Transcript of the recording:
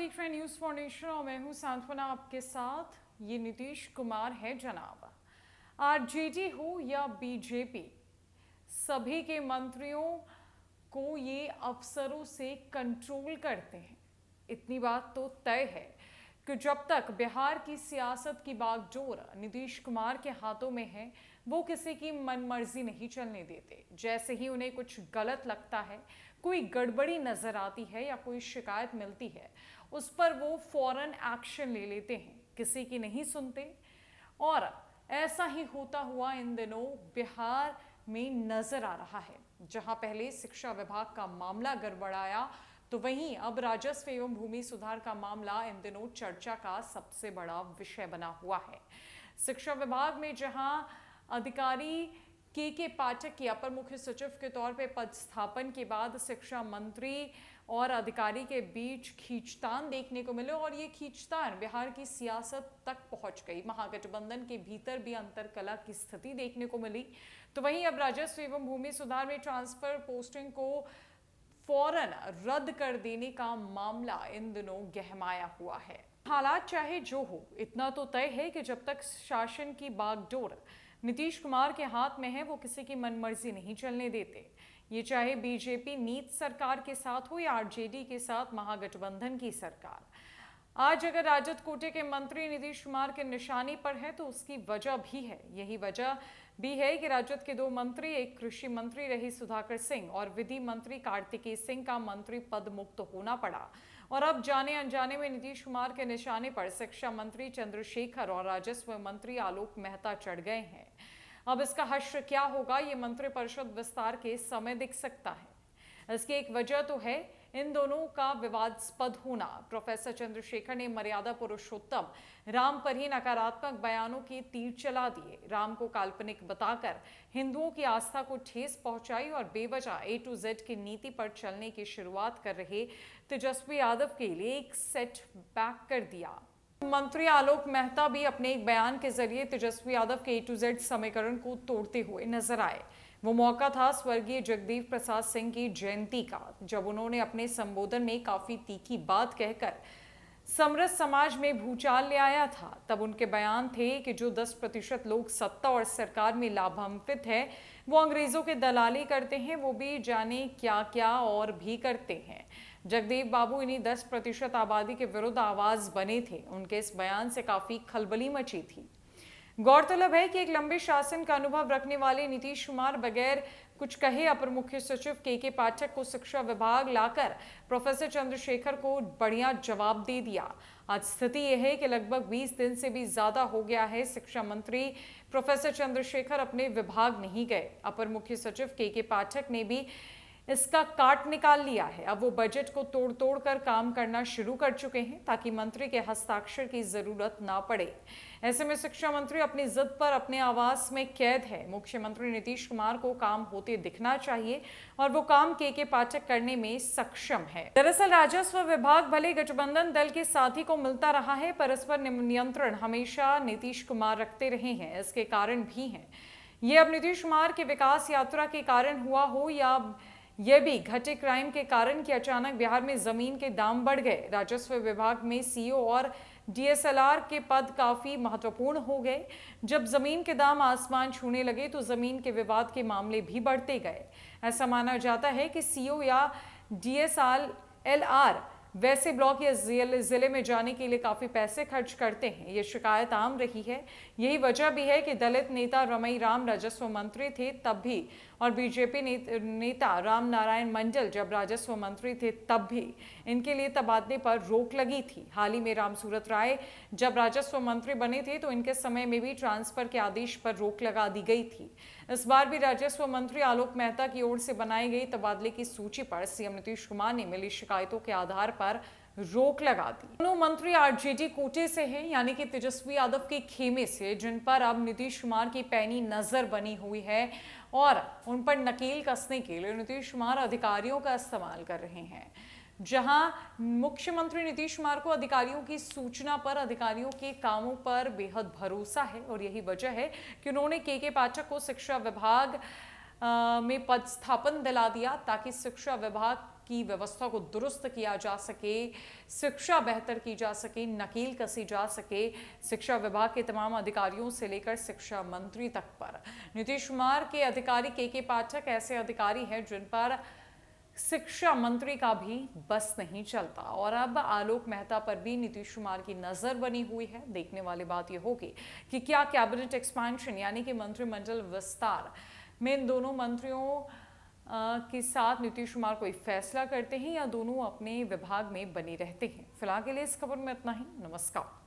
देख रहे हैं न्यूज़ फाउंडेशन और मैं हूं सांत्वना आपके साथ। ये नीतीश कुमार है जनाब। आरजेडी हो या बीजेपी, सभी के मंत्रियों को ये अफसरों से कंट्रोल करते हैं। इतनी बात तो तय है कि जब तक बिहार की सियासत की बागडोर नीतीश कुमार के हाथों में है, वो किसी की मनमर्जी नहीं चलने देते। जैसे ही उन्हें कुछ गलत लगता है, कोई गड़बड़ी नजर आती है या कोई शिकायत मिलती है, उस पर वो फौरन एक्शन ले लेते हैं, किसी की नहीं सुनते। और ऐसा ही होता हुआ इन दिनों बिहार में नजर आ रहा है। जहां पहले शिक्षा विभाग का मामला गड़बड़ाया, तो वहीं अब राजस्व एवं भूमि सुधार का मामला इन दिनों चर्चा का सबसे बड़ा विषय बना हुआ है। शिक्षा विभाग में जहां अधिकारी के पाठक की अपर मुख्य सचिव के तौर पे पदस्थापन के बाद शिक्षा मंत्री और अधिकारी के बीच खींचतान देखने को मिले और ये खींचतान बिहार की सियासत तक पहुंच गई। महागठबंधन के भीतर भी अंतरकलह की स्थिति देखने को मिली। तो वहीं अब राजस्व एवं भूमि सुधार में ट्रांसफर पोस्टिंग को फौरन रद्द कर देने का मामला इन दिनों गहमाया हुआ है। हालात चाहे जो हो, इतना तो तय है कि जब तक शासन की बागडोर नीतीश कुमार के हाथ में है, वो किसी की मनमर्जी नहीं चलने देते। ये चाहे बीजेपी नीत सरकार के साथ हो या आरजेडी के साथ महागठबंधन की सरकार। आज अगर राजद कोटे के मंत्री नीतीश कुमार के निशाने पर है, तो उसकी वजह भी है। यही वजह भी है कि राजद के दो मंत्री, एक कृषि मंत्री रहे सुधाकर सिंह और विधि मंत्री कार्तिकेय सिंह का मंत्री पद मुक्त होना पड़ा। और अब जाने अनजाने में नीतीश कुमार के निशाने पर शिक्षा मंत्री चंद्रशेखर और राजस्व मंत्री आलोक मेहता चढ़ गए हैं। अब इसका हश्र क्या होगा, ये मंत्रिपरिषद विस्तार के समय दिख सकता है। इसकी एक वजह तो है इन दोनों का विवादास्पद होना। प्रोफेसर चंद्रशेखर ने मर्यादा पुरुषोत्तम राम पर ही नकारात्मक बयानों के तीर चला दिए। राम को काल्पनिक बताकर हिंदुओं की आस्था को ठेस पहुंचाई और बेवजह A to Z की नीति पर चलने की शुरुआत कर रहे तेजस्वी यादव के लिए एक सेट बैक कर दिया। मंत्री आलोक मेहता भी अपने एक बयान के जरिए तेजस्वी यादव के A to Z समीकरण को तोड़ते हुए नजर आए। वो मौका था स्वर्गीय जगदीव प्रसाद सिंह की जयंती का, जब उन्होंने अपने संबोधन में काफी तीखी बात कहकर समृद्ध समाज में भूचाल ले आया था। तब उनके बयान थे कि जो 10% लोग सत्ता और सरकार में लाभान्वित है, वो अंग्रेजों के दलाली करते हैं, वो भी जाने क्या क्या और भी करते हैं। जगदीव बाबू इन्हीं 10% आबादी के विरुद्ध आवाज बने थे। उनके इस बयान से काफी खलबली मची थी। गौरतलब है कि एक लंबे शासन का अनुभव रखने वाले नीतीश कुमार बगैर कुछ कहे अपर मुख्य सचिव के पाठक को शिक्षा विभाग लाकर प्रोफेसर चंद्रशेखर को बढ़िया जवाब दे दिया। आज स्थिति यह है कि लगभग 20 दिन से भी ज्यादा हो गया है, शिक्षा मंत्री प्रोफेसर चंद्रशेखर अपने विभाग नहीं गए। अपर मुख्य सचिव के पाठक ने भी इसका काट निकाल लिया है। अब वो बजट को तोड़ तोड़ कर काम करना शुरू कर चुके हैं, ताकि मंत्री के हस्ताक्षर की जरूरत ना पड़े। ऐसे में शिक्षा मंत्री अपनी जिद पर अपने आवास में कैद है। मुख्यमंत्री नीतीश कुमार को काम होते दिखना चाहिए और वो काम के पाठक करने में सक्षम है। दरअसल राजस्व विभाग भले गठबंधन दल के साथी को मिलता रहा है, पर इस पर नियंत्रण हमेशा नीतीश कुमार रखते रहे हैं। इसके कारण भी हैं। ये अब नीतीश कुमार की विकास यात्रा के कारण हुआ हो या यह भी घटे क्राइम के कारण कि अचानक बिहार में जमीन के दाम बढ़ गए। राजस्व विभाग में सीओ और DSLR के पद काफी महत्वपूर्ण हो गए। जब जमीन के दाम आसमान छूने लगे, तो जमीन के विवाद के मामले भी बढ़ते गए। ऐसा माना जाता है कि सीओ या DSLR वैसे ब्लॉक या जिले में जाने के लिए काफी पैसे खर्च करते हैं। ये शिकायत आम रही है। यही वजह भी है कि दलित नेता रमई राम राजस्व मंत्री थे तब भी, और बीजेपी नेता राम नारायण मंडल जब राजस्व मंत्री थे तब भी इनके लिए तबादले पर रोक लगी थी। हाल ही में रामसूरत राय जब राजस्व मंत्री बने थे, तो इनके समय में भी ट्रांसफर के आदेश पर रोक लगा दी गई थी। इस बार भी राजस्व मंत्री आलोक मेहता की ओर से बनाई गई तबादले की सूची पर सीएम नीतीश कुमार ने मिली शिकायतों के आधार पर रोक लगा दी। दोनों मंत्री आरजेडी कोटे से हैं, यानी कि तेजस्वी यादव के खेमे से, जिन पर अब नीतीश कुमार की पैनी नजर बनी हुई है और उन पर नकेल कसने के लिए नीतीश कुमार अधिकारियों का इस्तेमाल कर रहे हैं। जहां मुख्यमंत्री नीतीश कुमार को अधिकारियों की सूचना पर, अधिकारियों के कामों पर बेहद भरोसा है और यही वजह है कि उन्होंने के पाठक को शिक्षा विभाग में पदस्थापन दिला दिया, ताकि शिक्षा विभाग की व्यवस्था को दुरुस्त किया जा सके, शिक्षा बेहतर की जा सके, नकेल कसी जा सके शिक्षा विभाग के तमाम अधिकारियों से लेकर शिक्षा मंत्री तक पर। नीतीश कुमार के अधिकारी के पाठक ऐसे अधिकारी हैं जिन पर शिक्षा मंत्री का भी बस नहीं चलता और अब आलोक मेहता पर भी नीतीश कुमार की नजर बनी हुई है। देखने वाली बात यह होगी कि क्या कैबिनेट एक्सपेंशन यानी कि मंत्रिमंडल विस्तार में इन दोनों मंत्रियों के साथ नीतीश कुमार कोई फैसला करते हैं या दोनों अपने विभाग में बने रहते हैं। फिलहाल के लिए इस खबर में इतना ही। नमस्कार।